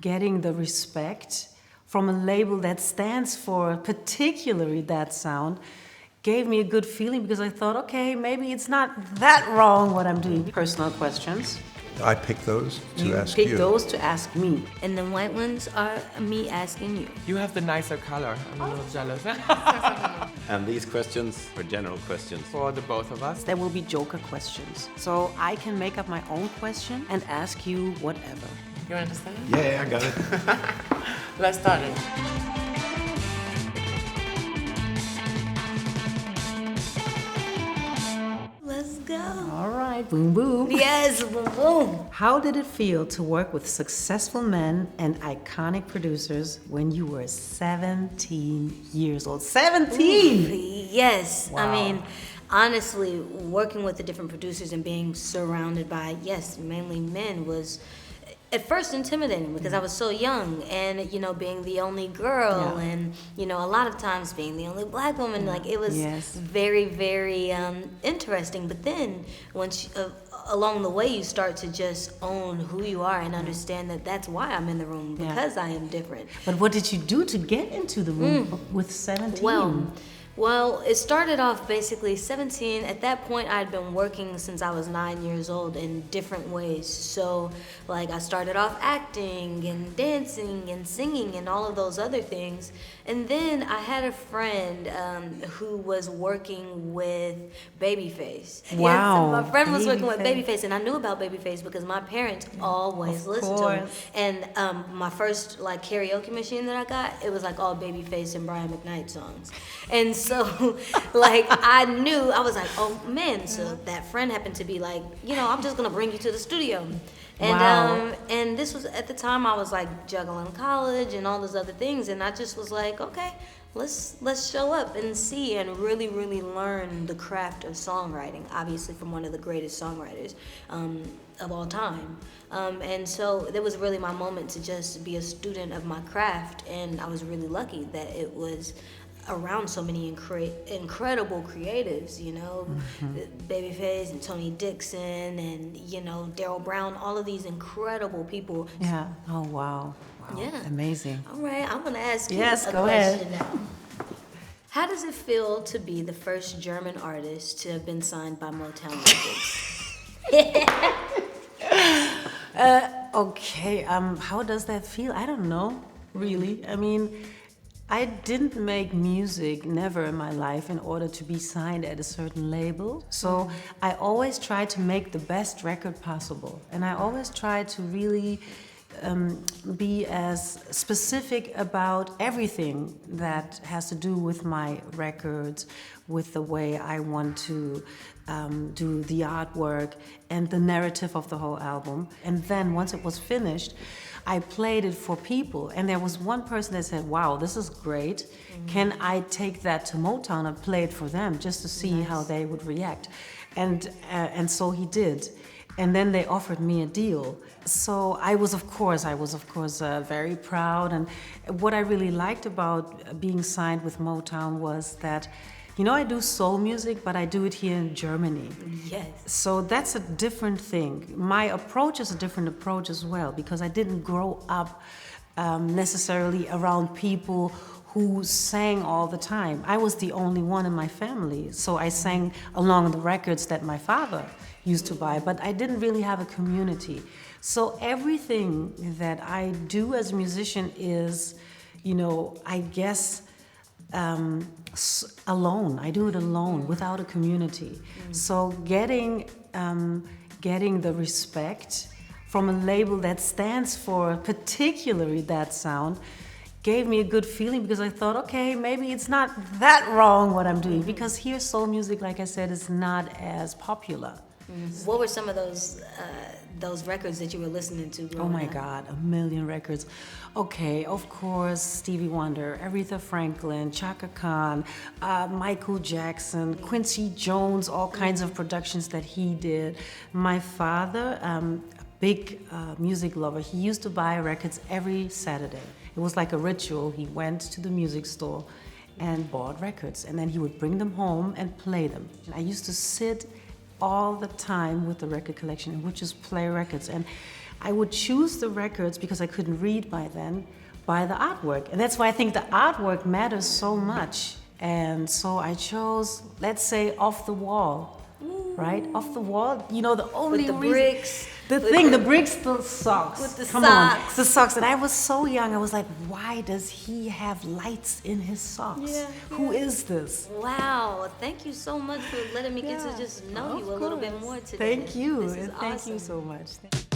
getting the respect from a label that stands for particularly that sound gave me a good feeling because I thought, okay, maybe it's not that wrong what I'm doing. Personal questions. I pick those to ask pick you. those to ask me. And the white ones are me asking you. You have the nicer color. I'm a little jealous. And these questions are general questions. For the both of us. There will be joker questions. So I can make up my own question and ask you whatever. You understand? Yeah, I got it. Let's start it. Let's go. All right, boom, boom. Yes, boom, boom. How did it feel to work with successful men and iconic producers when you were 17 years old? 17! Yes. Wow. I mean, honestly, working with the different producers and being surrounded by, yes, mainly men was at first intimidating because I was so young and, you know, being the only girl Yeah. and, you know, a lot of times being the only black woman, like it was Yes. very, very interesting. But then once along the way, you start to just own who you are and understand that that's why I'm in the room, Yeah. because I am different. But what did you do to get into the room with 17? Well, it started off basically 17. At that point, I'd been working since I was 9 years old in different ways. So, like, I started off acting and dancing and singing and all of those other things. And then I had a friend who was working with Babyface. Wow. Yes, my friend was working with Babyface. Babyface, and I knew about Babyface because my parents always listened to him. course. And my first like karaoke machine that I got, it was like all Babyface and Brian McKnight songs. And so like I knew, I was like, oh man, so that friend happened to be like, you know, I'm just gonna bring you to the studio. And Wow. and this was at the time I was like juggling college and all those other things, and I just was like, okay, let's show up and see and really learn the craft of songwriting, obviously from one of the greatest songwriters of all time. And so that was really my moment to just be a student of my craft, and I was really lucky that it was around so many incredible creatives, you know, Babyface and Tony Dixon and, you know, Daryl Brown, all of these incredible people. Yeah. Oh, wow. Wow. Yeah. Amazing. All right, I'm gonna ask you Yes, a go question ahead. now. How does it feel to be the first German artist to have been signed by Motown Records? Okay, how does that feel? I don't know, really. I mean, I didn't make music, never in my life, in order to be signed at a certain label. So I always tried to make the best record possible. And I always tried to really be as specific about everything that has to do with my records, with the way I want to do the artwork and the narrative of the whole album. And then once it was finished, I played it for people, and there was one person that said, wow, this is great. Can I take that to Motown and play it for them just to see how they would react? And so he did. And then they offered me a deal. So I was, of course, very proud. And what I really liked about being signed with Motown was that, you know, I do soul music, but I do it here in Germany. Yes. So that's a different thing. My approach is a different approach as well, because I didn't grow up necessarily around people who sang all the time. I was the only one in my family, so I sang along the records that my father used to buy, but I didn't really have a community. So everything that I do as a musician is, you know, I guess, alone. I do it alone, without a community. So getting the respect from a label that stands for particularly that sound gave me a good feeling because I thought, okay, maybe it's not that wrong what I'm doing, because here soul music, like I said, is not as popular. What were some of those records that you were listening to growing Oh my up? God, a million records. Okay, of course, Stevie Wonder, Aretha Franklin, Chaka Khan, Michael Jackson, Quincy Jones, all kinds of productions that he did. My father, a big music lover, he used to buy records every Saturday. It was like a ritual. He went to the music store and bought records, and then he would bring them home and play them. And I used to sit all the time with the record collection and would just play records. And I would choose the records, because I couldn't read by then, by the artwork. And that's why I think the artwork matters so much. And so I chose, let's say, Off the Wall, right? Off the Wall, you know, the only With the reason, bricks. the bricks, the socks. With the Come socks. on, the socks. And I was so young, I was like, why does he have lights in his socks? Yeah, Who is this? Wow, thank you so much for letting me get to Yeah, just know of you a little bit course. more today. Thank you, This is and thank you awesome. so much.